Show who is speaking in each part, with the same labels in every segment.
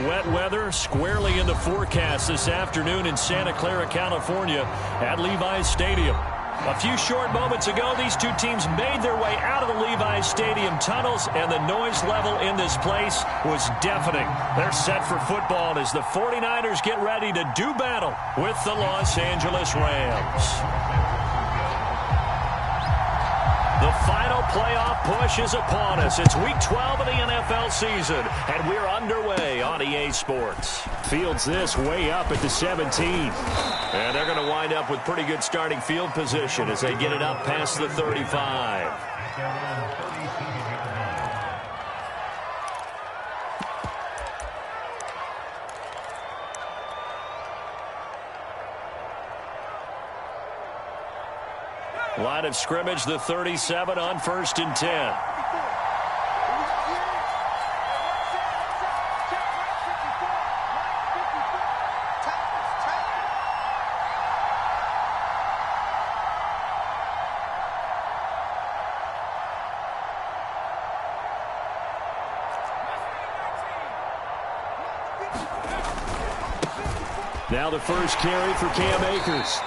Speaker 1: wet weather squarely in the forecast this afternoon in Santa Clara, California at Levi's Stadium. A few short moments ago, these two teams made their way out of the Levi's Stadium tunnels, and the noise level in this place was deafening. They're set for football as the 49ers get ready to do battle with the Los Angeles Rams. The final playoff push is upon us. It's Week 12 of the NFL season, and we're underway on EA Sports. Fields this way up at the 17. And they're going to wind up with pretty good starting field position as they get it up past the 35. Line of scrimmage, the 37 on 1st and 10. Now the first carry for Cam Akers.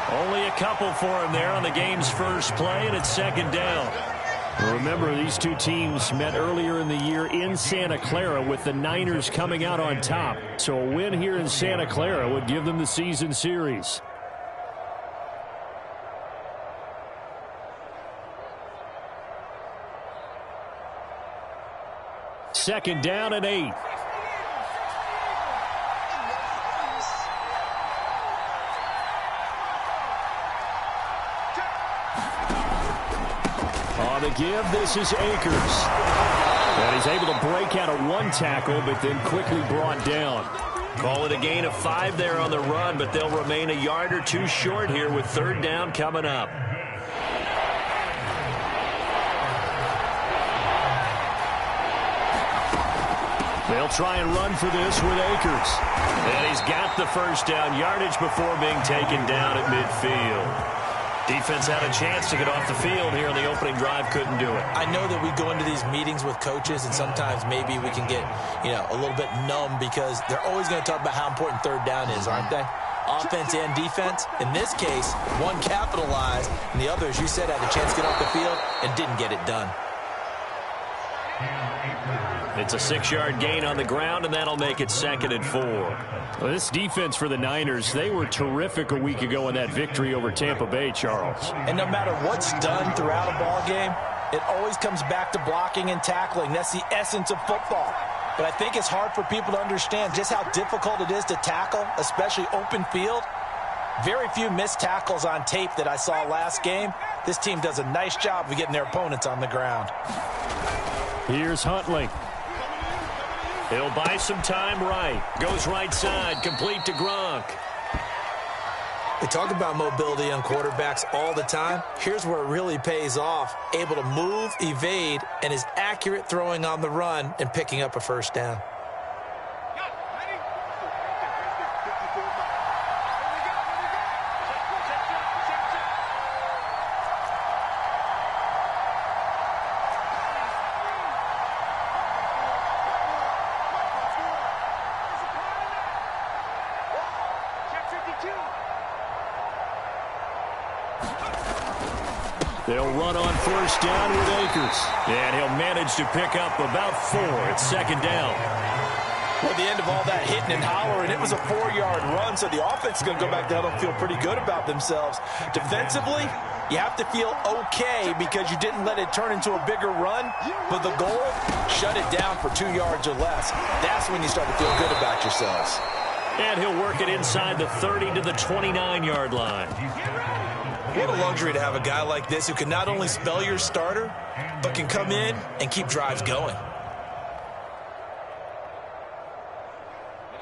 Speaker 1: Only a couple for him there on the game's first play, and it's 2nd down. Remember, these two teams met earlier in the year in Santa Clara with the Niners coming out on top. So a win here in Santa Clara would give them the season series. Second down and 8. On the give, this is Akers. And he's able to break out of one tackle, but then quickly brought down. Call it a gain of 5 there on the run, but they'll remain a yard or two short here with 3rd down coming up. They'll try and run for this with Akers. And he's got the first down yardage before being taken down at midfield. Defense had a chance to get off the field here on the opening drive, couldn't do it.
Speaker 2: I know that we go into these meetings with coaches, and sometimes maybe we can get, a little bit numb because they're always going to talk about how important 3rd down is, aren't they? Offense and defense. In this case, one capitalized, and the other, as you said, had a chance to get off the field and didn't get it done.
Speaker 1: It's a 6-yard gain on the ground, and that'll make it 2nd and 4. Well, this defense for the Niners, they were terrific a week ago in that victory over Tampa Bay, Charles.
Speaker 2: And no matter what's done throughout a ball game, it always comes back to blocking and tackling. That's the essence of football. But I think it's hard for people to understand just how difficult it is to tackle, especially open field. Very few missed tackles on tape that I saw last game. This team does a nice job of getting their opponents on the ground.
Speaker 1: Here's Huntley. He'll buy some time right. Goes right side, complete to Gronk.
Speaker 2: We talk about mobility on quarterbacks all the time. Here's where it really pays off. Able to move, evade, and is accurate throwing on the run and picking up a 1st down.
Speaker 1: They'll run on 1st down with Akers. And he'll manage to pick up about 4 at 2nd down.
Speaker 2: Well, at the end of all that hitting and hollering, it was a 4-yard run, so the offense is going to go back down and feel pretty good about themselves. Defensively, you have to feel okay because you didn't let it turn into a bigger run. But the goal, shut it down for 2 yards or less. That's when you start to feel good about yourselves.
Speaker 1: And he'll work it inside the 30 to the 29-yard line.
Speaker 2: What a luxury to have a guy like this who can not only spell your starter, but can come in and keep drives going.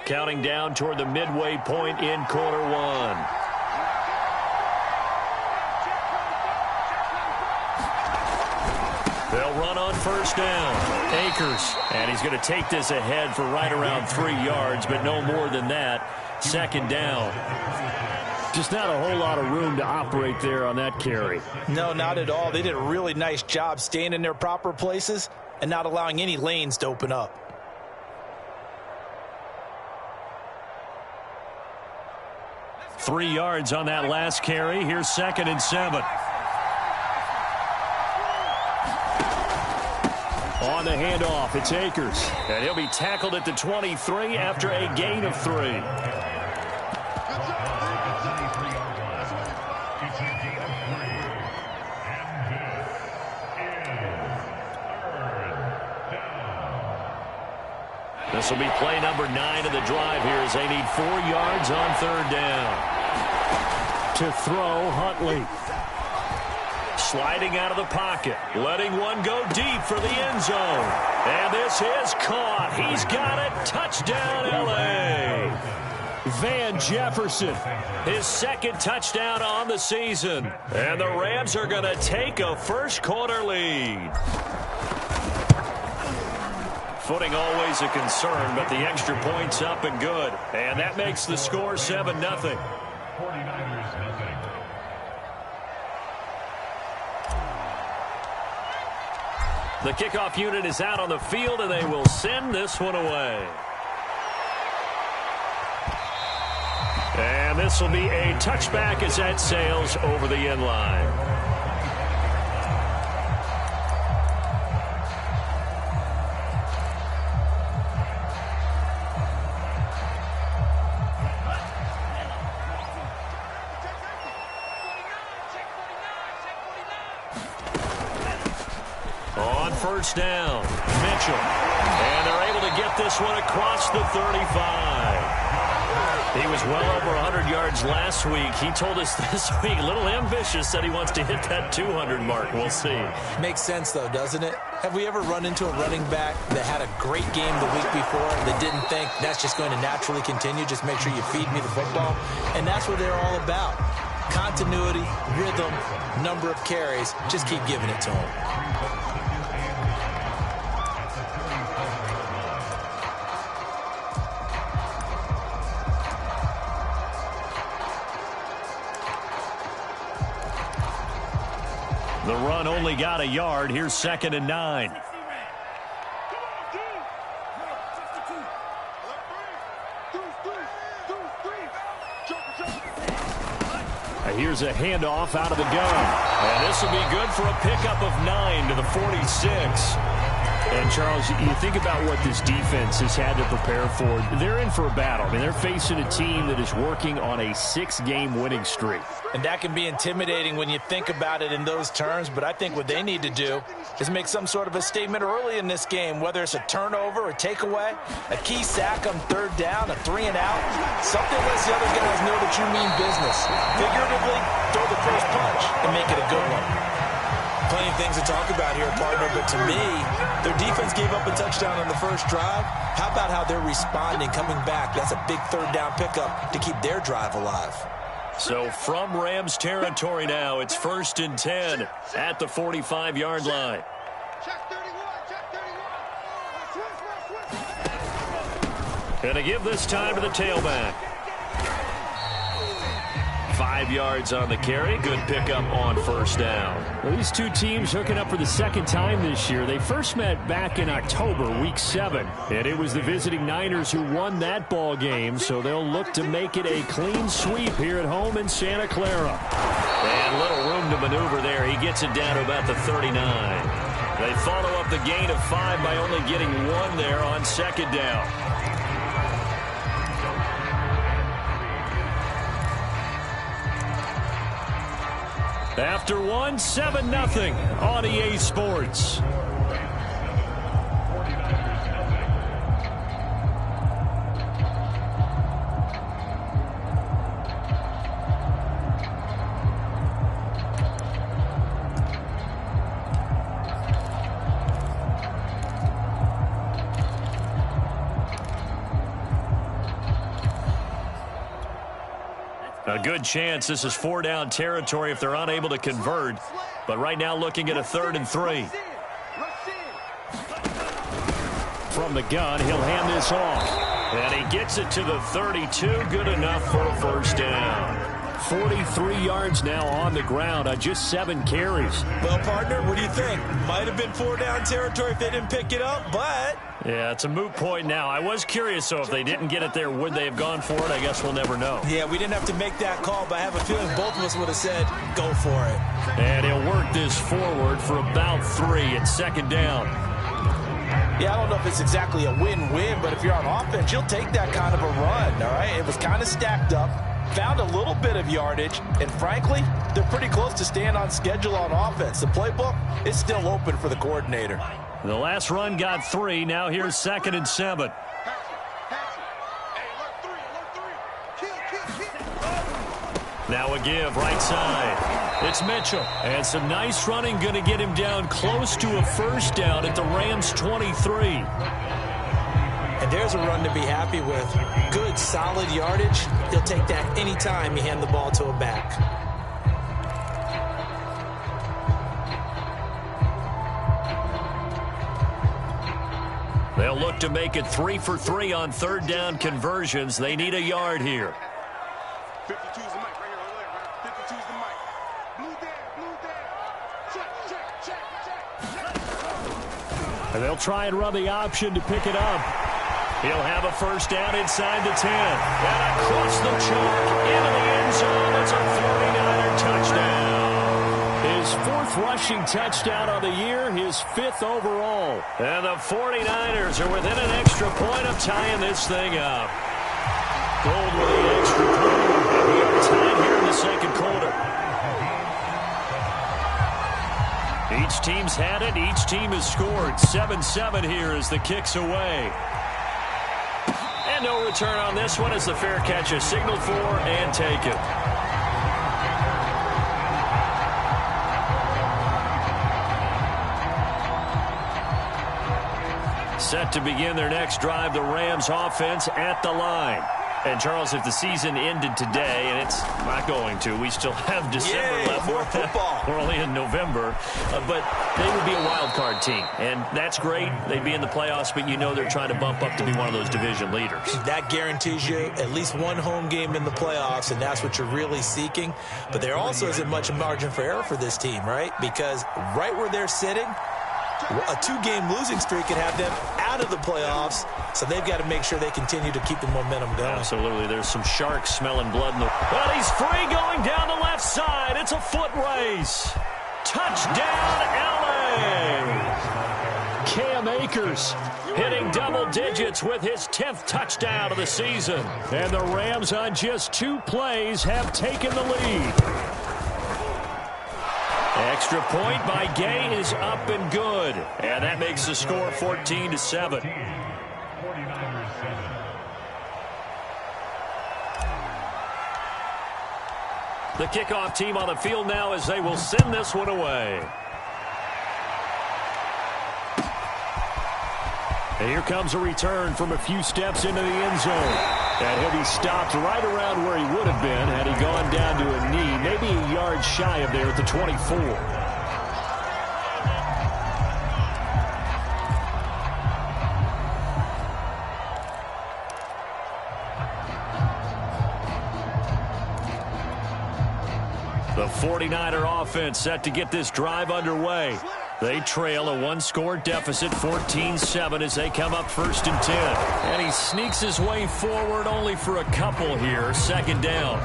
Speaker 1: Counting down toward the midway point in quarter 1. They'll run on 1st down. Akers. And he's going to take this ahead for right around 3 yards, but no more than that. 2nd down. Just not a whole lot of room to operate there on that carry.
Speaker 2: No, not at all. They did a really nice job staying in their proper places and not allowing any lanes to open up.
Speaker 1: 3 yards on that last carry. Here's 2nd and 7. On the handoff, it's Akers. And he'll be tackled at the 23 after a gain of 3. This will be play number 9 of the drive here as they need 4 yards on 3rd down. To throw, Huntley. Sliding out of the pocket, letting one go deep for the end zone. And this is caught. He's got it. Touchdown, L.A. Van Jefferson, his 2nd touchdown on the season. And the Rams are going to take a first-quarter lead. Footing always a concern, but the extra point's up and good. And that makes the score 7-0.
Speaker 3: 49ers nothing.
Speaker 1: The kickoff unit is out on the field, and they will send this one away. And this will be a touchback as that sails over the end line. On first down, Mitchell. And they're able to get this one across the 35. He was well over 100 yards last week. He told us this week, a little ambitious, said he wants to hit that 200 mark. We'll see.
Speaker 2: Makes sense, though, doesn't it? Have we ever run into a running back that had a great game the week before that didn't think that's just going to naturally continue? Just make sure you feed me the football. And that's what they're all about. Continuity, rhythm, number of carries. Just keep giving it to him.
Speaker 1: The run only got a yard. Here's 2nd and 9. Here's a handoff out of the gun. And this will be good for a pickup of 9 to the 46. And, Charles, you think about what this defense has had to prepare for. They're in for a battle. I mean, they're facing a team that is working on a 6-game winning streak.
Speaker 2: And that can be intimidating when you think about it in those terms, but I think what they need to do is make some sort of a statement early in this game, whether it's a turnover, a takeaway, a key sack on 3rd down, a 3 and out, something lets the other guys know that you mean business. Figuratively, throw the first punch and make it a good one. Plenty of things to talk about here, partner, but to me, their defense gave up a touchdown on the first drive. How about how they're responding, coming back? That's a big 3rd down pickup to keep their drive alive.
Speaker 1: So from Rams territory now, it's 1st and 10 at the 45-yard line. And to give this time to the tailback. 5 yards on the carry. Good pickup on 1st down. Well, these two teams hooking up for the 2nd time this year. They first met back in October, week 7. And it was the visiting Niners who won that ball game. So they'll look to make it a clean sweep here at home in Santa Clara. And little room to maneuver there. He gets it down to about the 39. They follow up the gain of 5 by only getting 1 there on 2nd down. After 1, 7-0 on EA Sports. A good chance this is 4-down territory if they're unable to convert. But right now looking at a 3rd and 3. From the gun, he'll hand this off. And he gets it to the 32. Good enough for a 1st down. 43 yards now on the ground on just 7 carries.
Speaker 2: Well, partner, what do you think? Might have been 4-down territory if they didn't pick it up, but...
Speaker 1: Yeah, it's a moot point now. I was curious, so if they didn't get it there, would they have gone for it? I guess we'll never know.
Speaker 2: Yeah, we didn't have to make that call, but I have a feeling both of us would have said, go for it.
Speaker 1: And he'll work this forward for about 3 at 2nd down.
Speaker 2: Yeah, I don't know if it's exactly a win-win, but if you're on offense, you'll take that kind of a run, all right? It was kind of stacked up, found a little bit of yardage, and frankly, they're pretty close to staying on schedule on offense. The playbook is still open for the coordinator.
Speaker 1: The last run got 3. Now here's 2nd and 7. Now a give, right side. It's Mitchell. And some nice running, going to get him down close to a 1st down at the Rams' 23.
Speaker 2: And there's a run to be happy with. Good, solid yardage. He'll take that anytime you hand the ball to a back.
Speaker 1: They'll look to make it 3 for 3 on 3rd down conversions. They need a yard here.
Speaker 4: 52's the mic right here. 52's the mic. Blue down. Check.
Speaker 1: And they'll try and run the option to pick it up. He'll have a 1st down inside the 10. And across the chalk into the end zone. It's a 49er touchdown. His 4th rushing touchdown of the year, his 5th overall. And the 49ers are within an extra point of tying this thing up. Gold with the extra point. And we are tied here in the 2nd quarter. Each team's had it. Each team has scored. 7-7 here as the kick's away. And no return on this one as the fair catch is signaled for and taken. Set to begin their next drive, the Rams offense at the line. And, Charles, if the season ended today, and it's not going to, we still have December left.
Speaker 2: More football.
Speaker 1: We're only in November. But they would be a wild card team. And that's great. They'd be in the playoffs, but you know they're trying to bump up to be one of those division leaders.
Speaker 2: That guarantees you at least one home game in the playoffs, and that's what you're really seeking. But there also isn't much margin for error for this team, right? Because right where they're sitting, a 2-game losing streak could have them out of the playoffs, so they've got to make sure they continue to keep the momentum going.
Speaker 1: Absolutely. There's some sharks smelling blood in the... But he's free going down the left side. It's a foot race. Touchdown, L.A. Cam Akers hitting double digits with his 10th touchdown of the season. And the Rams on just 2 plays have taken the lead. Extra point by Gay is up and good. And that makes the score 14-7. The kickoff team on the field now as they will send this one away. And here comes a return from a few steps into the end zone. And he'll be stopped right around where he would have been had he gone down to a knee, maybe a yard shy of there at the 24. The 49er offense set to get this drive underway. They trail a 1-score deficit, 14-7, as they come up 1st and 10. And he sneaks his way forward only for a couple here. 2nd down.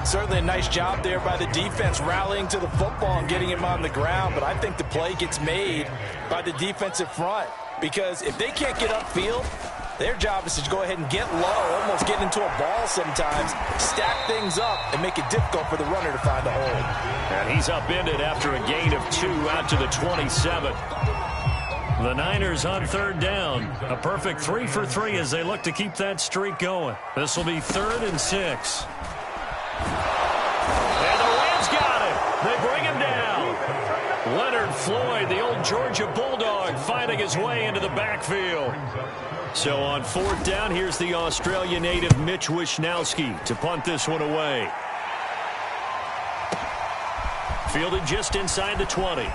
Speaker 2: Certainly a nice job there by the defense rallying to the football and getting him on the ground. But I think the play gets made by the defensive front. Because if they can't get upfield, their job is to go ahead and get low, almost get into a ball sometimes, stack things up, and make it difficult for the runner to find a hole.
Speaker 1: And he's upended after a gain of 2 out to the 27. The Niners on 3rd down. A perfect 3 for 3 as they look to keep that streak going. This will be 3rd and 6. And the Rams got him. They bring him down. Leonard Floyd, the old Georgia Bulldog, finding his way into the backfield. So on 4th down, here's the Australia native Mitch Wishnowsky to punt this one away. Fielded just inside the 20.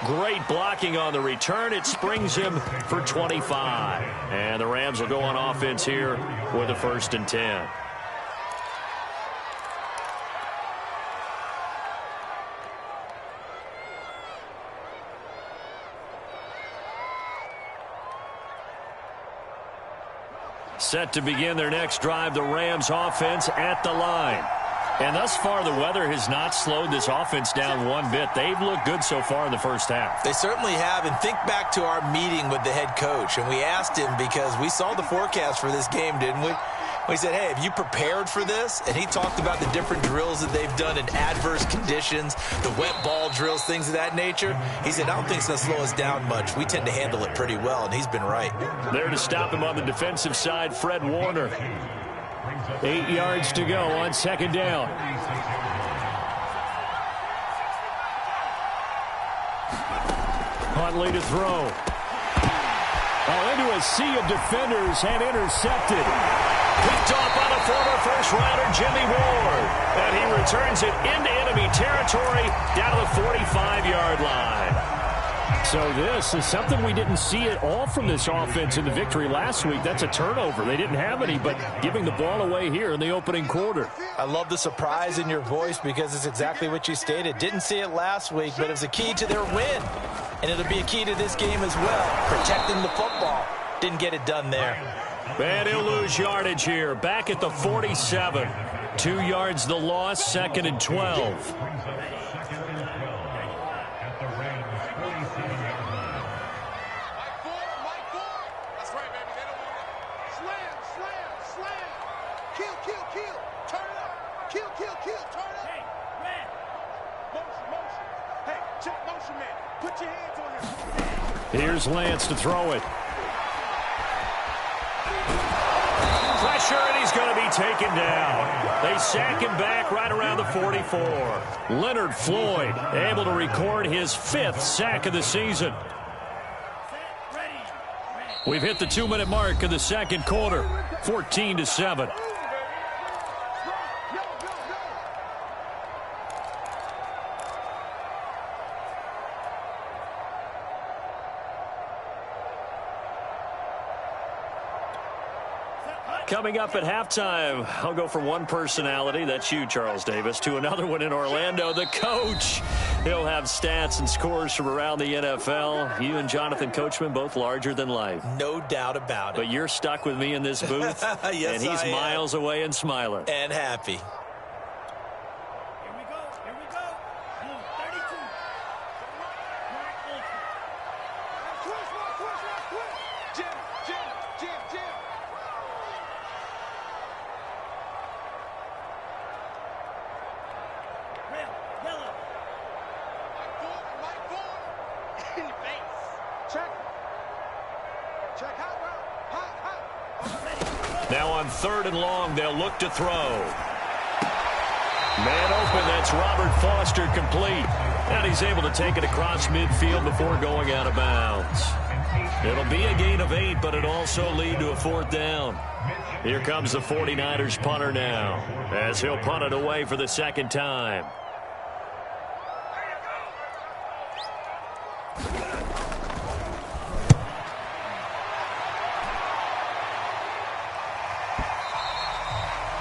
Speaker 1: Great blocking on the return. It springs him for 25. And the Rams will go on offense here with a 1st and 10. Set to begin their next drive, the Rams offense at the line. And thus far, the weather has not slowed this offense down one bit. They've looked good so far in the first half.
Speaker 2: They certainly have. And think back to our meeting with the head coach. And we asked him, because we saw the forecast for this game, didn't we? We said, hey, have you prepared for this? And he talked about the different drills that they've done in adverse conditions, the wet ball drills, things of that nature. He said, I don't think it's going to slow us down much. We tend to handle it pretty well, and he's been right.
Speaker 1: There to stop him on the defensive side, Fred Warner. 8 yards to go on 2nd down. Huntley to throw. Into a sea of defenders and intercepted. Picked off by the former first-rounder Jimmy Ward. And he returns it into enemy territory down to the 45-yard line. So this is something we didn't see at all from this offense in the victory last week. That's a turnover. They didn't have any, but giving the ball away here in the opening quarter.
Speaker 2: I love the surprise in your voice, because it's exactly what you stated. Didn't see it last week, but it was a key to their win. And it'll be a key to this game as well, protecting the football. Didn't get it done there.
Speaker 1: And he'll lose yardage here. Back at the 47. 2 yards the loss, 2nd and 12. Here's Lance to throw it. Pressure, and he's going to be taken down. They sack him back right around the 44. Leonard Floyd able to record his 5th sack of the season. We've hit the 2-minute mark of the 2nd quarter. 14-7. Coming up at halftime, I'll go from one personality, that's you, Charles Davis, to another one in Orlando, the coach. He'll have stats and scores from around the NFL. You and Jonathan Coachman, both larger than life.
Speaker 2: No doubt about it.
Speaker 1: But you're stuck with me in this booth,
Speaker 2: yes,
Speaker 1: and he's miles away and smiling.
Speaker 2: And happy.
Speaker 1: Now on 3rd and long, they'll look to throw. Man open, that's Robert Foster complete. And he's able to take it across midfield before going out of bounds. It'll be a gain of 8, but it'll also lead to a 4th down. Here comes the 49ers punter now, as he'll punt it away for the 2nd time.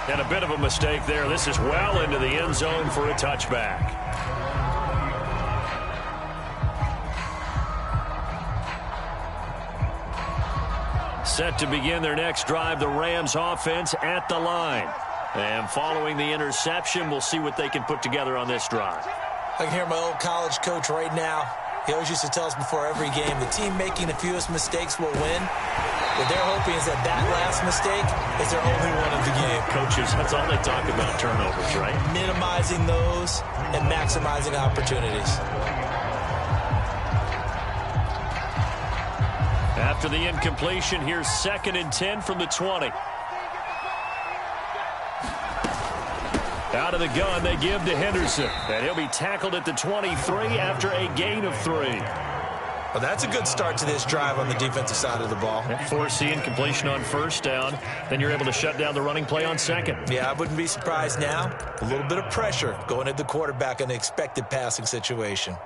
Speaker 1: And a bit of a mistake there. This is well into the end zone for a touchback. Set to begin their next drive, the Rams offense at the line. And following the interception, we'll see what they can put together on this drive.
Speaker 2: I can hear my old college coach right now. He always used to tell us before every game, the team making the fewest mistakes will win. What they're hoping is that last mistake is their only one of the game.
Speaker 1: Coaches, that's all they talk about, turnovers, right?
Speaker 2: Minimizing those and maximizing opportunities.
Speaker 1: After the incompletion, here's 2nd and 10 from the 20. Out of the gun, they give to Henderson. And he'll be tackled at the 23 after a gain of 3.
Speaker 2: Well, that's a good start to this drive on the defensive side of the ball.
Speaker 1: Force the incompletion on 1st down. Then you're able to shut down the running play on 2nd.
Speaker 2: Yeah, I wouldn't be surprised now. A little bit of pressure going at the quarterback in an expected passing situation.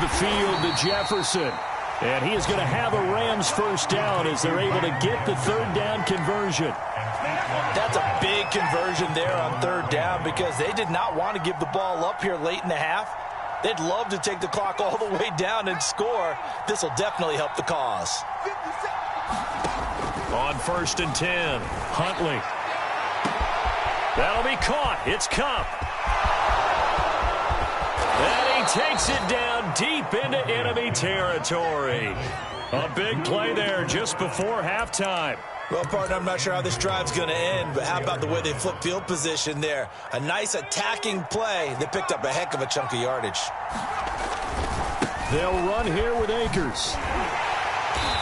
Speaker 1: of the field to Jefferson. And he is going to have a Rams first down as they're able to get the third down conversion.
Speaker 2: That's a big conversion there on third down because they did not want to give the ball up here late in the half. They'd love to take the clock all the way down and score. This will definitely help the cause.
Speaker 1: On 1st and 10, Huntley. That'll be caught. It's Kupp. And he takes it down deep into enemy territory. A big play there just before halftime.
Speaker 2: Well, partner, I'm not sure how this drive's going to end, but how about the way they flip field position there? A nice attacking play that picked up a heck of a chunk of yardage.
Speaker 1: They'll run here with Akers.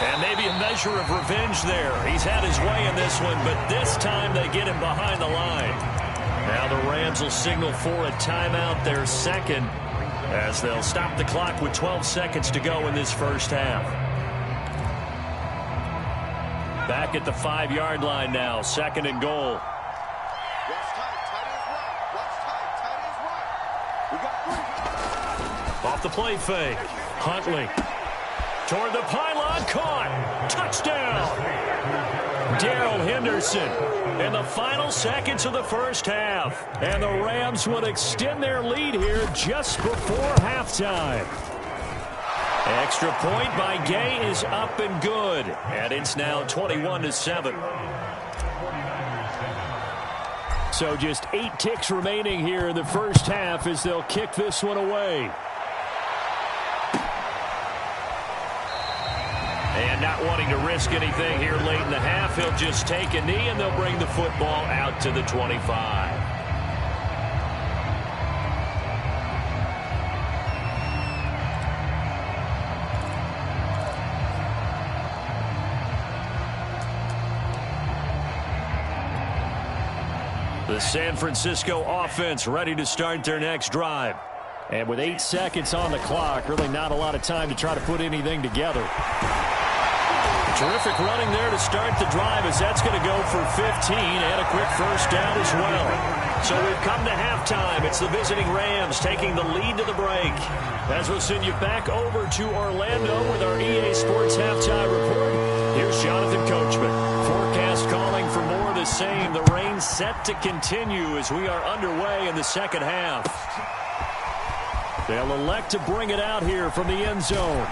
Speaker 1: And maybe a measure of revenge there. He's had his way in this one, but this time they get him behind the line. Now the Rams will signal for a timeout, their second, as they'll stop the clock with 12 seconds to go in this first half. Back at the 5-yard line now, 2nd and goal. Off the play fake. Huntley. Toward the pylon, caught. Touchdown. Darrell Henderson in the final seconds of the first half. And the Rams would extend their lead here just before halftime. Extra point by Gay is up and good. And it's now 21-7. So just 8 ticks remaining here in the first half as they'll kick this one away. And not wanting to risk anything here late in the half, he'll just take a knee and they'll bring the football out to the 25. The San Francisco offense ready to start their next drive. And with 8 seconds on the clock, really not a lot of time to try to put anything together. Terrific running there to start the drive as that's going to go for 15 and a quick first down as well. So we've come to halftime. It's the visiting Rams taking the lead to the break. As we'll send you back over to Orlando with our EA Sports Halftime Report, here's Jonathan Coachman. Forecast calling for more of the same. The rain set to continue as we are underway in the second half. They'll elect to bring it out here from the end zone.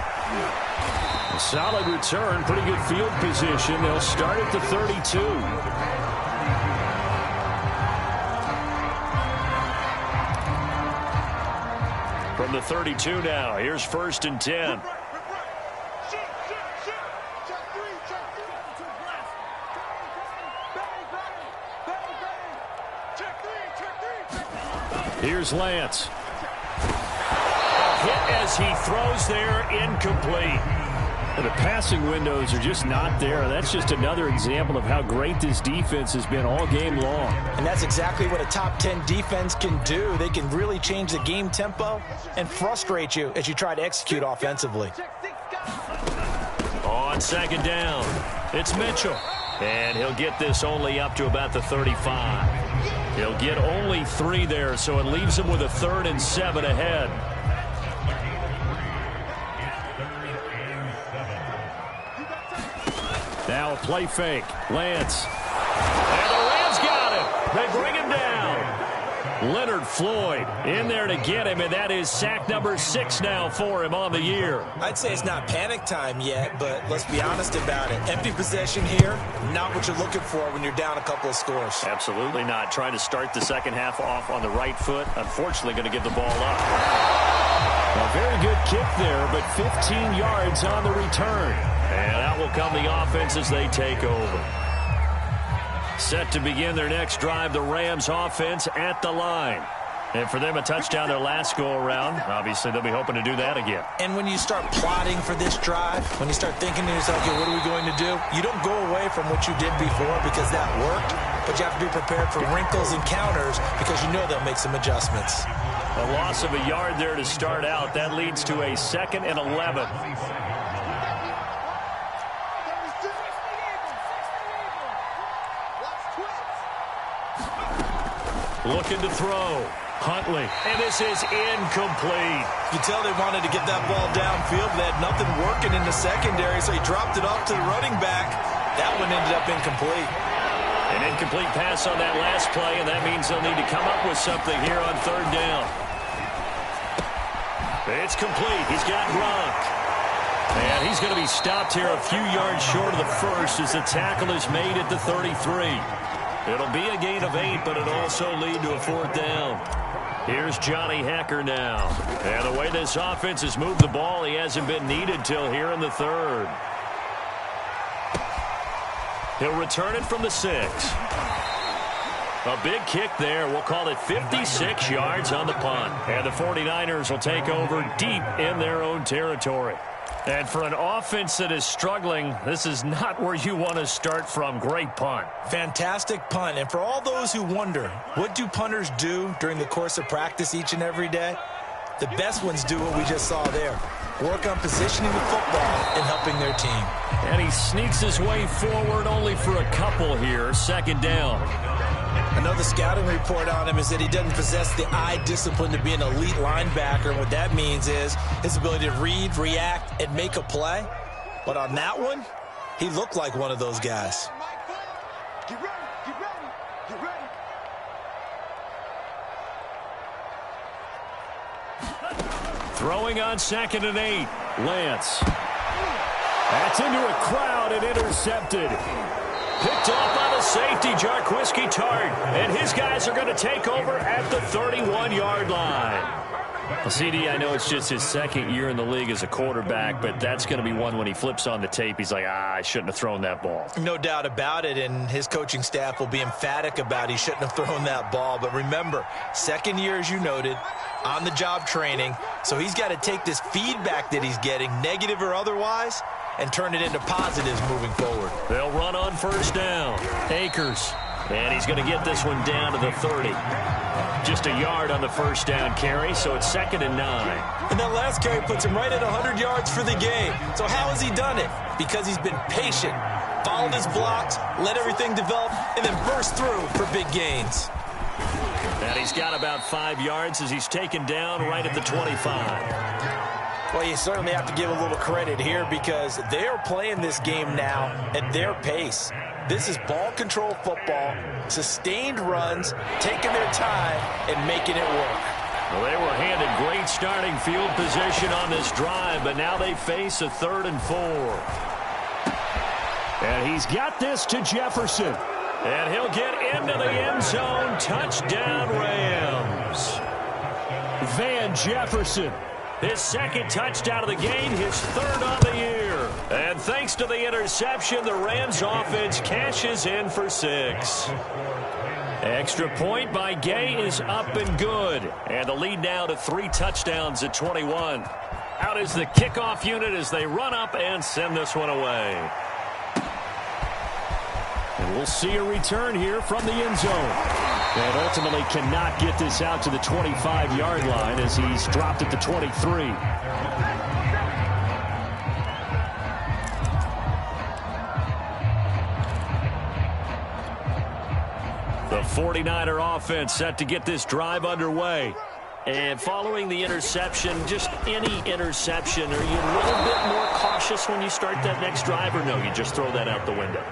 Speaker 1: A solid return, pretty good field position. They'll start at the 32. From the 32 now, here's 1st and 10. Here's Lance. Hit as he throws there, incomplete. The passing windows are just not there. That's just another example of how great this defense has been all game long.
Speaker 2: And that's exactly what a top 10 defense can do. They can really change the game tempo and frustrate you as you try to execute offensively.
Speaker 1: On 2nd down, it's Mitchell. And he'll get this only up to about the 35. He'll get only 3 there, so it leaves him with a 3rd and 7 ahead. Now a play fake. Lance. And the Rams got him. They bring him down. Leonard Floyd in there to get him, and that is sack number 6 now for him on the year.
Speaker 2: I'd say it's not panic time yet, but let's be honest about it. Empty possession here, not what you're looking for when you're down a couple of scores.
Speaker 1: Absolutely not. Trying to start the second half off on the right foot. Unfortunately, going to give the ball up. A very good kick there, but 15 yards on the return. And out will come the offense as they take over. Set to begin their next drive, the Rams offense at the line. And for them, a touchdown their last go-around. Obviously, they'll be hoping to do that again.
Speaker 2: And when you start plotting for this drive, when you start thinking to yourself, okay, what are we going to do? You don't go away from what you did before because that worked, but you have to be prepared for wrinkles and counters because you know they'll make some adjustments.
Speaker 1: A loss of a yard there to start out. That leads to a 2nd and 11. Looking to throw. Huntley, and this is incomplete.
Speaker 2: You can tell they wanted to get that ball downfield. They had nothing working in the secondary, so he dropped it off to the running back. That one ended up incomplete.
Speaker 1: An incomplete pass on that last play, and that means they'll need to come up with something here on third down. It's complete. He's got Gronk. And he's going to be stopped here a few yards short of the first as the tackle is made at the 33. It'll be a gain of 8, but it'll also lead to a fourth down. Here's Johnny Hecker now. And the way this offense has moved the ball, he hasn't been needed till here in the third. He'll return it from the 6. A big kick there. We'll call it 56 yards on the punt. And the 49ers will take over deep in their own territory. And for an offense that is struggling, this is not where you want to start from. Great punt.
Speaker 2: Fantastic punt. And for all those who wonder, what do punters do during the course of practice each and every day? The best ones do what we just saw there. Work on positioning the football and helping their team.
Speaker 1: And he sneaks his way forward only for a couple here. Second down.
Speaker 2: Another scouting report on him is that he doesn't possess the eye discipline to be an elite linebacker. And what that means is his ability to read, react, and make a play. But on that one, he looked like one of those guys.
Speaker 4: Get ready, get ready, get ready.
Speaker 1: Throwing on 2nd and 8. Lance. That's into a crowd and intercepted. Picked off by the safety, Jarquiski Tart. And his guys are going to take over at the 31-yard line. Well, CD, I know it's just his second year in the league as a quarterback, but that's going to be one when he flips on the tape. He's like, I shouldn't have thrown that ball.
Speaker 2: No doubt about it, and his coaching staff will be emphatic about he shouldn't have thrown that ball. But remember, second year, as you noted, on-the-job training, so he's got to take this feedback that he's getting, negative or otherwise, and turn it into positives moving forward.
Speaker 1: They'll run on first down. Akers. And he's going to get this one down to the 30. Just a yard on the first down carry, so it's 2nd and 9.
Speaker 2: And that last carry puts him right at 100 yards for the game. So how has he done it? Because he's been patient, followed his blocks, let everything develop, and then burst through for big gains.
Speaker 1: And he's got about 5 yards as he's taken down right at the 25.
Speaker 2: Well, you certainly have to give a little credit here because they are playing this game now at their pace. This is ball control football, sustained runs, taking their time, and making it work.
Speaker 1: Well, they were handed great starting field position on this drive, but now they face a 3rd and 4. And he's got this to Jefferson. And he'll get into the end zone. Touchdown, Rams. Van Jefferson. His second touchdown of the game, his 3rd on the year. And thanks to the interception, the Rams offense cashes in for 6. Extra point by Gay is up and good. And the lead now to 3 touchdowns at 21. Out is the kickoff unit as they run up and send this one away. And we'll see a return here from the end zone. And ultimately cannot get this out to the 25-yard line as he's dropped at the 23. The 49er offense set to get this drive underway. And following the interception, just any interception, are you a little bit more cautious when you start that next drive, or no, you just throw that out the window?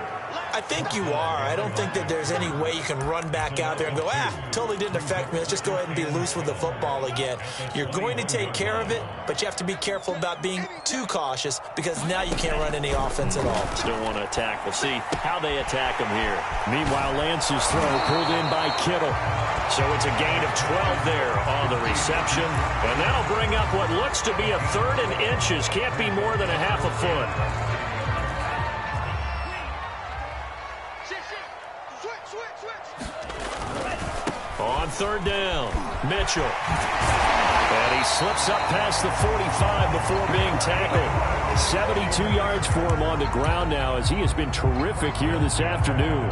Speaker 2: I think you are. I don't think that there's any way you can run back out there and go, totally didn't affect me. Let's just go ahead and be loose with the football again. You're going to take care of it, but you have to be careful about being too cautious because now you can't run any offense at all.
Speaker 1: Still want to attack. We'll see how they attack him here. Meanwhile, Lance's throw pulled in by Kittle. So it's a gain of 12 there on the reception. And that'll bring up what looks to be a 3rd and inches. Can't be more than a half a foot. On 3rd down, Mitchell. And he slips up past the 45 before being tackled. 72 yards for him on the ground now as he has been terrific here this afternoon.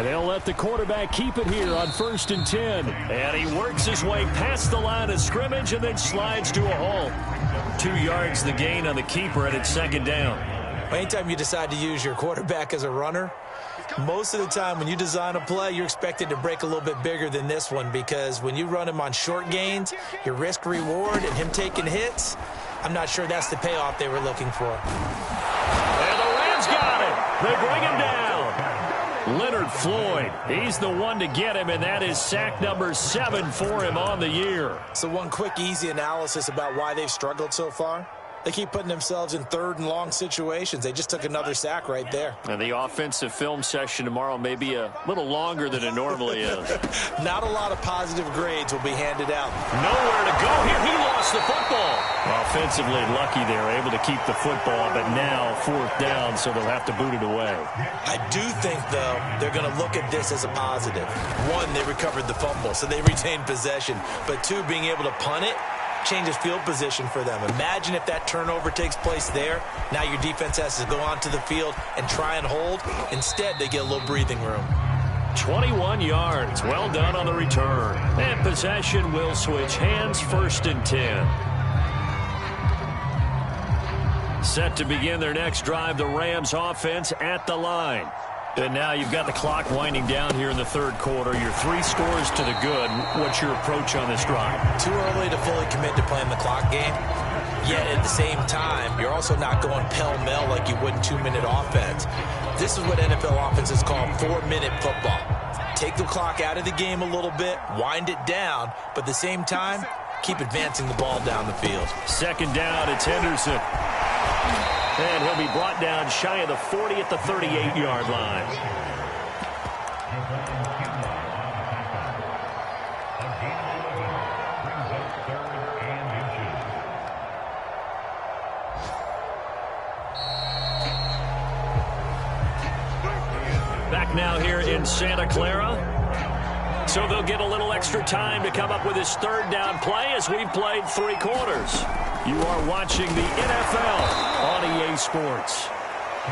Speaker 1: And they'll let the quarterback keep it here on 1st and 10. And he works his way past the line of scrimmage and then slides to a halt. 2 yards the gain on the keeper, and it's 2nd down.
Speaker 2: Anytime you decide to use your quarterback as a runner, most of the time when you design a play, you're expected to break a little bit bigger than this one, because when you run him on short gains, your risk-reward and him taking hits, I'm not sure that's the payoff they were looking for.
Speaker 1: And the Rams got it. They bring him down. Leonard Floyd, he's the one to get him, and that is sack number 7 for him on the year.
Speaker 2: So one quick, easy analysis about why they've struggled so far. They keep putting themselves in 3rd and long situations. They just took another sack right there.
Speaker 1: And the offensive film session tomorrow may be a little longer than it normally is.
Speaker 2: Not a lot of positive grades will be handed out.
Speaker 1: Nowhere to go here. He lost the football. Offensively lucky they were able to keep the football, but now 4th down, so they'll have to boot it away.
Speaker 2: I do think, though, they're going to look at this as a positive. 1, they recovered the fumble, so they retained possession. But 2, being able to punt it changes field position for them. Imagine if that turnover takes place there. Now your defense has to go onto the field and try and hold. Instead, they get a little breathing room.
Speaker 1: 21 yards. Well done on the return. And possession will switch hands. 1st and 10. Set to begin their next drive, the Rams offense at the line. And now you've got the clock winding down here in the 3rd quarter. You're 3 scores to the good. What's your approach on this drive?
Speaker 2: Too early to fully commit to playing the clock game. Yet at the same time, you're also not going pell-mell like you would in 2-minute offense. This is what NFL offenses call 4-minute football. Take the clock out of the game a little bit, wind it down, but at the same time, keep advancing the ball down the field.
Speaker 1: 2nd down, it's Henderson. And he'll be brought down shy of the 40 at the 38-yard line. Back now here in Santa Clara. So they'll get a little extra time to come up with his 3rd down play as we've played 3 quarters. You are watching the NFL on EA Sports.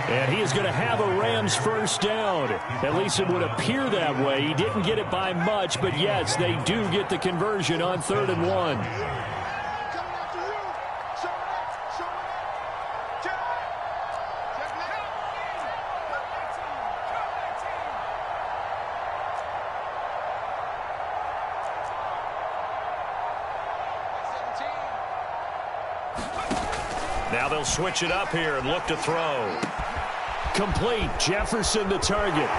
Speaker 1: And he is going to have a Rams 1st down. At least it would appear that way. He didn't get it by much, but yes, they do get the conversion on 3rd and 1. Now they'll switch it up here and look to throw. Complete. Jefferson the target.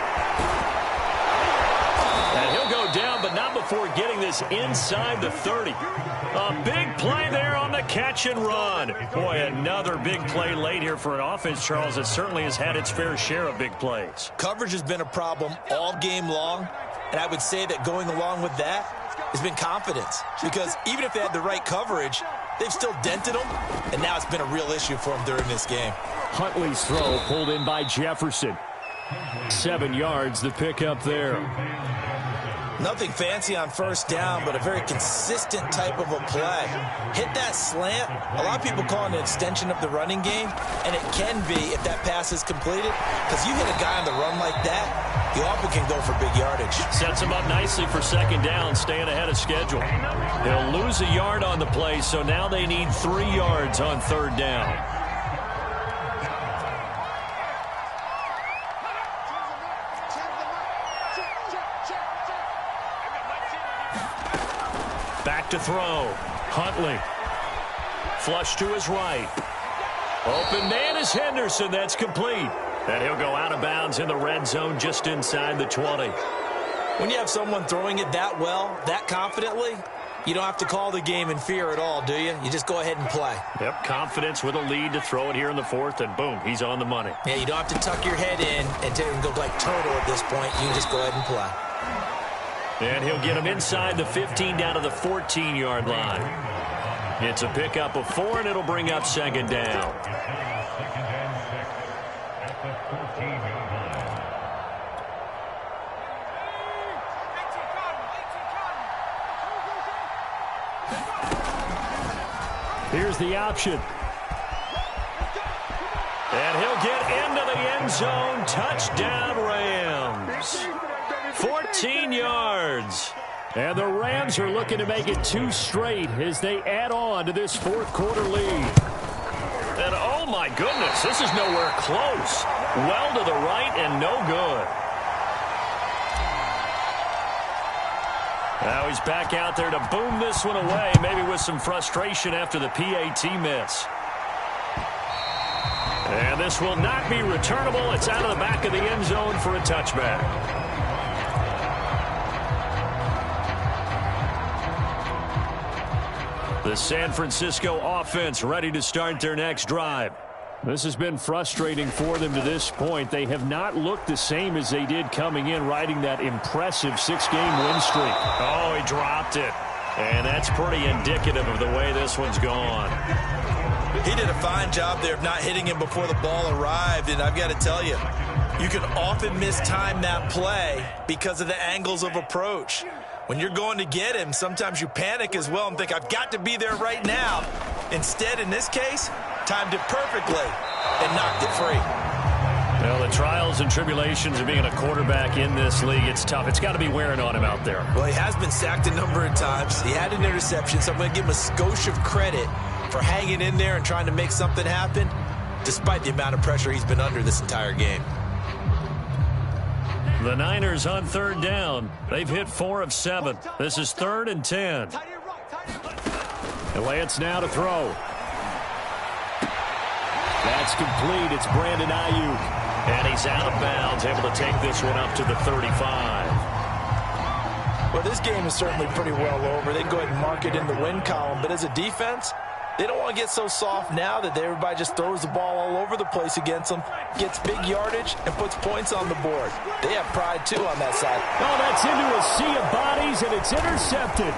Speaker 1: And he'll go down, but not before getting this inside the 30. A big play there on the catch and run. Boy, another big play late here for an offense, Charles, that certainly has had its fair share of big plays.
Speaker 2: Coverage has been a problem all game long, and I would say that going along with that has been confidence. Because even if they had the right coverage, they've still dented them, and now it's been a real issue for them during this game.
Speaker 1: Huntley's throw pulled in by Jefferson. 7 yards, the pickup there.
Speaker 2: Nothing fancy on 1st down, but a very consistent type of a play. Hit that slant. A lot of people call it an extension of the running game, and it can be if that pass is completed, because you hit a guy on the run like that, you often can go for big yardage.
Speaker 1: Sets him up nicely for 2nd down, staying ahead of schedule. He'll lose a yard on the play, so now they need 3 yards on 3rd down. Back to throw. Huntley. Flush to his right. Open man is Henderson. That's complete. And he'll go out of bounds in the red zone just inside the 20.
Speaker 2: When you have someone throwing it that well, that confidently, you don't have to call the game in fear at all, do you? You just go ahead and play.
Speaker 1: Yep, confidence with a lead to throw it here in the 4th, and boom, he's on the money.
Speaker 2: Yeah, you don't have to tuck your head in and go like turtle at this point. You can just go ahead and play.
Speaker 1: And he'll get him inside the 15 down to the 14-yard line. It's a pickup of 4, and it'll bring up 2nd down. Here's the option. And he'll get into the end zone. Touchdown, Rams. 14 yards. And the Rams are looking to make it 2 straight as they add on to this fourth quarter lead. And oh my goodness, this is nowhere close. Well to the right and no good. Now he's back out there to boom this one away, maybe with some frustration after the PAT miss. And this will not be returnable. It's out of the back of the end zone for a touchback. The San Francisco offense ready to start their next drive. This has been frustrating for them to this point. They have not looked the same as they did coming in, riding that impressive 6-game win streak. Oh, he dropped it. And that's pretty indicative of the way this one's gone.
Speaker 2: He did a fine job there of not hitting him before the ball arrived. And I've got to tell you, you can often mistime that play because of the angles of approach. When you're going to get him, sometimes you panic as well and think, I've got to be there right now. Instead, in this case, timed it perfectly and knocked it free.
Speaker 1: Well, the trials and tribulations of being a quarterback in this league, it's tough. It's got to be wearing on him out there.
Speaker 2: Well, he has been sacked a number of times. He had an interception, so I'm going to give him a skosh of credit for hanging in there and trying to make something happen, despite the amount of pressure he's been under this entire game.
Speaker 1: The Niners on third down. They've hit 4 of 7. This is 3rd and 10. And Lance now to throw. That's complete. It's Brandon Ayuk. And he's out of bounds, able to take this one up to the 35.
Speaker 2: Well, this game is certainly pretty well over. They can go ahead and mark it in the win column. But as a defense, they don't want to get so soft now that everybody just throws the ball all over the place against them, gets big yardage, and puts points on the board. They have pride, too, on that side.
Speaker 1: Oh, that's into a sea of bodies, and it's intercepted.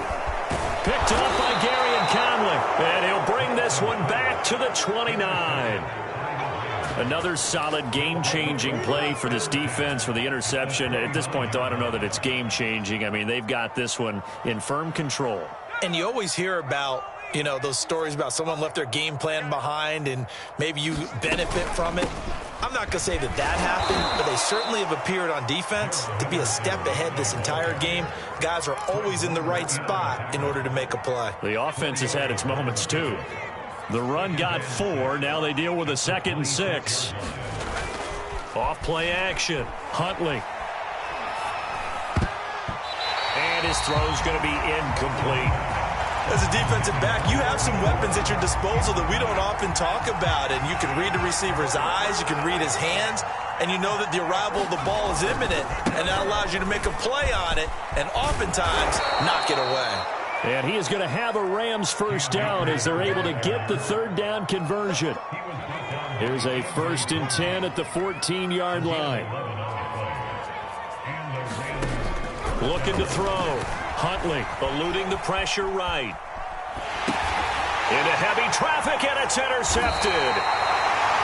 Speaker 1: Picked up by Garyon Conley. And he'll bring this one back to the 29. Another solid game-changing play for this defense for the interception. At this point, though, I don't know that it's game-changing. I mean, they've got this one in firm control.
Speaker 2: And you always hear about, you know, those stories about someone left their game plan behind and maybe you benefit from it. I'm not going to say that that happened, but they certainly have appeared on defense to be a step ahead this entire game. Guys are always in the right spot in order to make a play.
Speaker 1: The offense has had its moments, too. The run got 4. Now they deal with a 2nd and 6. Off play action. Huntley. And his throw's going to be incomplete.
Speaker 2: As a defensive back, you have some weapons at your disposal that we don't often talk about. And you can read the receiver's eyes, you can read his hands, and you know that the arrival of the ball is imminent. And that allows you to make a play on it and oftentimes knock it away.
Speaker 1: And he is going to have a Rams first down as they're able to get the 3rd down conversion. Here's a 1st and 10 at the 14-yard line. Looking to throw. Huntley eluding the pressure right. Into heavy traffic, and it's intercepted.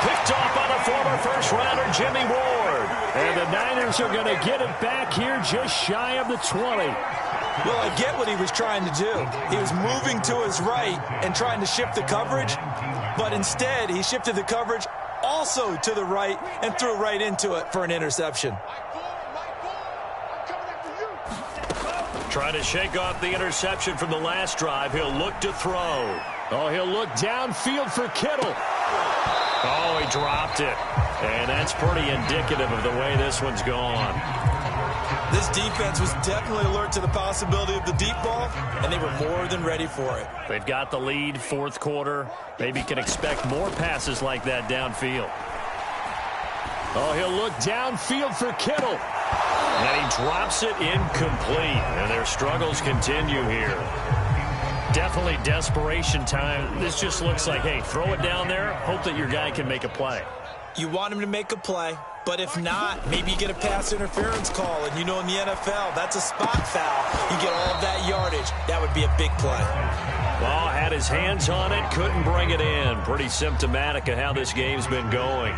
Speaker 1: Picked off by the former first-rounder Jimmy Ward. And the Niners are going to get it back here just shy of the 20.
Speaker 2: Well, I get what he was trying to do. He was moving to his right and trying to shift the coverage, but instead he shifted the coverage also to the right and threw right into it for an interception.
Speaker 1: Trying to shake off the interception from the last drive. He'll look to throw. Oh, he'll look downfield for Kittle. Oh, he dropped it. And that's pretty indicative of the way this one's gone.
Speaker 2: This defense was definitely alert to the possibility of the deep ball, and they were more than ready for it.
Speaker 1: They've got the lead, 4th quarter. Maybe can expect more passes like that downfield. Oh, he'll look downfield for Kittle. And he drops it incomplete. And their struggles continue here. Definitely desperation time. This just looks like, hey, throw it down there, hope that your guy can make a play.
Speaker 2: You want him to make a play, but if not, maybe you get a pass interference call. And you know in the NFL, that's a spot foul. You get all of that yardage. That would be a big play.
Speaker 1: Well, had his hands on it, couldn't bring it in. Pretty symptomatic of how this game's been going.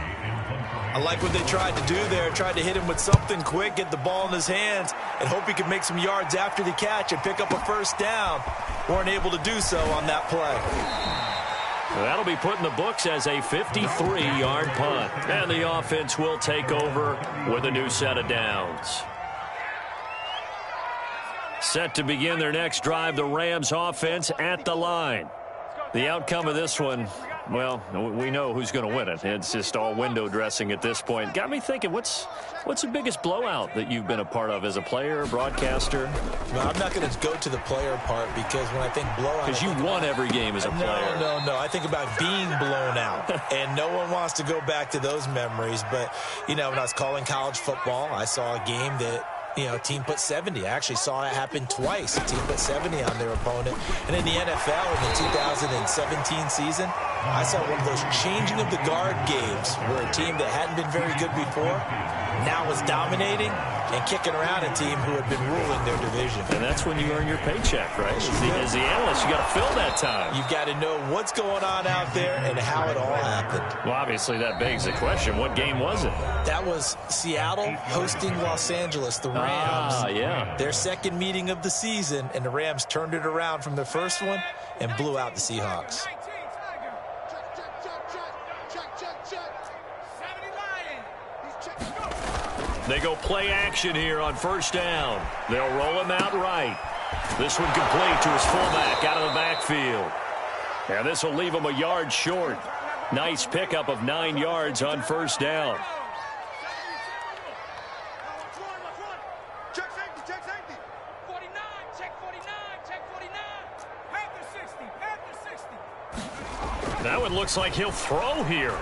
Speaker 2: I like what they tried to do there. Tried to hit him with something quick, get the ball in his hands, and hope he could make some yards after the catch and pick up a first down. Weren't able to do so on that play.
Speaker 1: That'll be put in the books as a 53-yard punt. And the offense will take over with a new set of downs. Set to begin their next drive, the Rams offense at the line. The outcome of this one, well, we know who's going to win it. It's just all window dressing at this point. Got me thinking, what's the biggest blowout that you've been a part of as a player, broadcaster?
Speaker 2: Well, I'm not going to go to the player part because when I think blowout...
Speaker 1: Because you won every game as a player.
Speaker 2: No. I think about being blown out, and no one wants to go back to those memories. But, you know, when I was calling college football, I saw a game that, you know, a team put 70. I actually saw it happen twice. A team put 70 on their opponent. And in the NFL, in the 2017 season, I saw one of those changing of the guard games where a team that hadn't been very good before now was dominating and kicking around a team who had been ruling their division.
Speaker 1: And that's when you earn your paycheck, right? As the analyst, you got to fill that time.
Speaker 2: You've got to know what's going on out there and how it all happened.
Speaker 1: Well, obviously, that begs the question, what game was it?
Speaker 2: That was Seattle hosting Los Angeles, the Rams.
Speaker 1: Yeah.
Speaker 2: Their second meeting of the season, and the Rams turned it around from the first one and blew out the Seahawks.
Speaker 1: They go play action here on first down. They'll roll him out right. This one complete to his fullback out of the backfield. And this will leave him a yard short. Nice pickup of 9 yards on first down.
Speaker 4: Check safety. 49, check 49, check 49. Panther 60, Panther 60.
Speaker 1: That one looks like he'll throw here.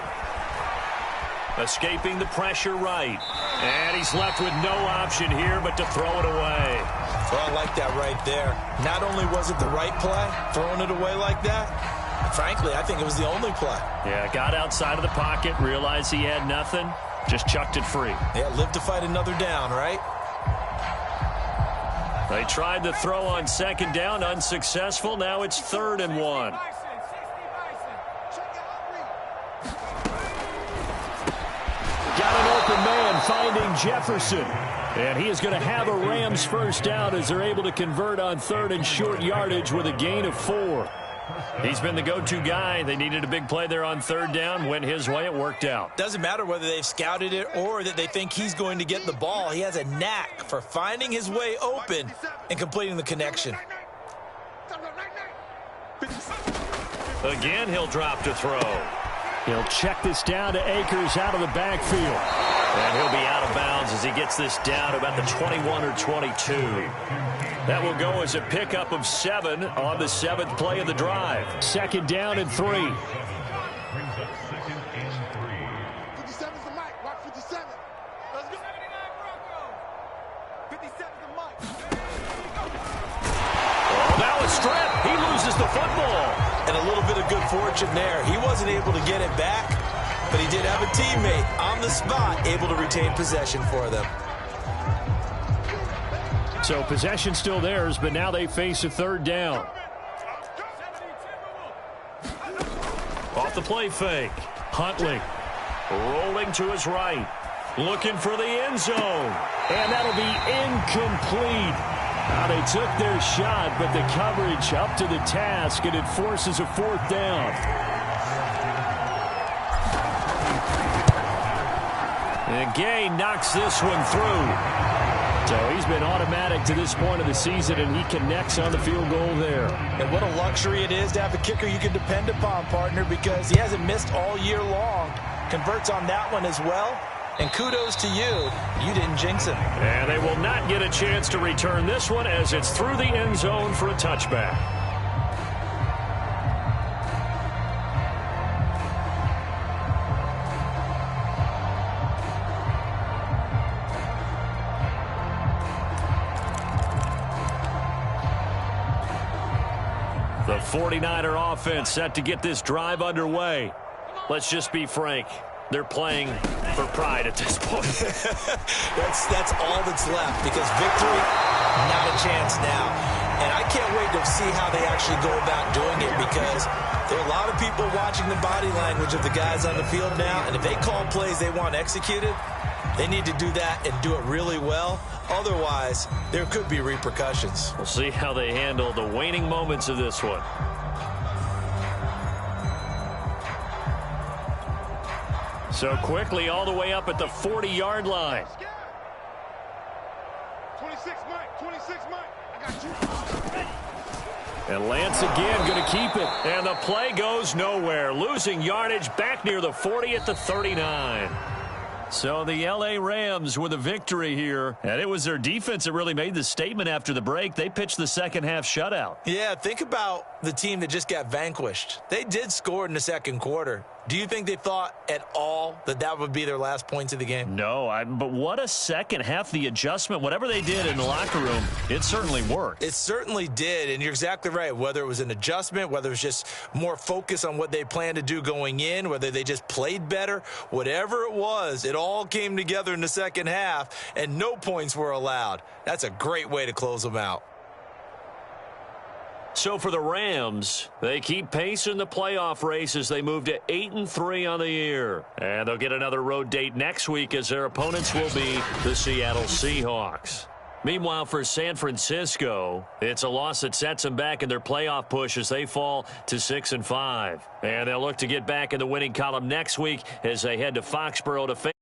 Speaker 1: Escaping the pressure right. And he's left with no option here but to throw it away.
Speaker 2: Well, I like that right there. Not only was it the right play, throwing it away like that, frankly, I think it was the only play.
Speaker 1: Yeah, got outside of the pocket, realized he had nothing, just chucked it free.
Speaker 2: Yeah, live to fight another down, right?
Speaker 1: They tried the throw on second down, unsuccessful. Now it's 3rd and 1. Got an open man finding Jefferson. And he is going to have a Rams first down as they're able to convert on 3rd and short yardage with a gain of 4. He's been the go-to guy. They needed a big play there on 3rd down. Went his way. It worked out.
Speaker 2: Doesn't matter whether they've scouted it or that they think he's going to get the ball. He has a knack for finding his way open and completing the connection.
Speaker 1: Again, he'll drop to throw. He'll check this down to Akers out of the backfield. And he'll be out of bounds as he gets this down to about the 21 or 22. That will go as a pickup of 7 on the 7th play of the drive. 2nd down and 3.
Speaker 3: Brings up 2nd and 3.
Speaker 4: 57's the mic. Watch 57. Let's go. 79 Broncos. 57's the mic.
Speaker 1: Oh, now a strip. He loses the football.
Speaker 2: And a little bit of good fortune there. He wasn't able to get it back, but he did have a teammate on the spot able to retain possession for them.
Speaker 1: So possession still theirs, but now they face a 3rd down. Off the play fake. Huntley rolling to his right. Looking for the end zone. And that'll be incomplete. Now they took their shot, but the coverage up to the task, and it forces a 4th down. And Gay knocks this one through. So he's been automatic to this point of the season, and he connects on the field goal there.
Speaker 2: And what a luxury it is to have a kicker you can depend upon, partner, because he hasn't missed all year long. Converts on that one as well. And kudos to you. You didn't jinx him.
Speaker 1: And they will not get a chance to return this one as it's through the end zone for a touchback. The 49er offense set to get this drive underway. Let's just be frank. They're playing for pride at this point.
Speaker 2: that's all that's left, because victory, not a chance now. And I can't wait to see how they actually go about doing it, because there are a lot of people watching the body language of the guys on the field now, and if they call plays they want executed, they need to do that and do it really well. Otherwise, there could be repercussions.
Speaker 1: We'll see how they handle the waning moments of this one. So quickly all the way up at the 40-yard line.
Speaker 4: 26 Mike, 26 Mike. I got you.
Speaker 1: And Lance again going to keep it. And the play goes nowhere. Losing yardage back near the 40 at the 39. So the L.A. Rams with a victory here. And it was their defense that really made the statement after the break. They pitched the second half shutout.
Speaker 2: Yeah, think about the team that just got vanquished. They did score in the second quarter. Do you think they thought at all that that would be their last points of the game?
Speaker 1: No, but what a second half. The adjustment, whatever they did in the locker room, it certainly worked.
Speaker 2: It certainly did, and you're exactly right. Whether it was an adjustment, whether it was just more focus on what they planned to do going in, whether they just played better, whatever it was, it all came together in the second half, and no points were allowed. That's a great way to close them out.
Speaker 1: So for the Rams, they keep pace in the playoff race as they move to 8-3 on the year. And they'll get another road date next week as their opponents will be the Seattle Seahawks. Meanwhile, for San Francisco, it's a loss that sets them back in their playoff push as they fall to 6-5. And they'll look to get back in the winning column next week as they head to Foxborough to face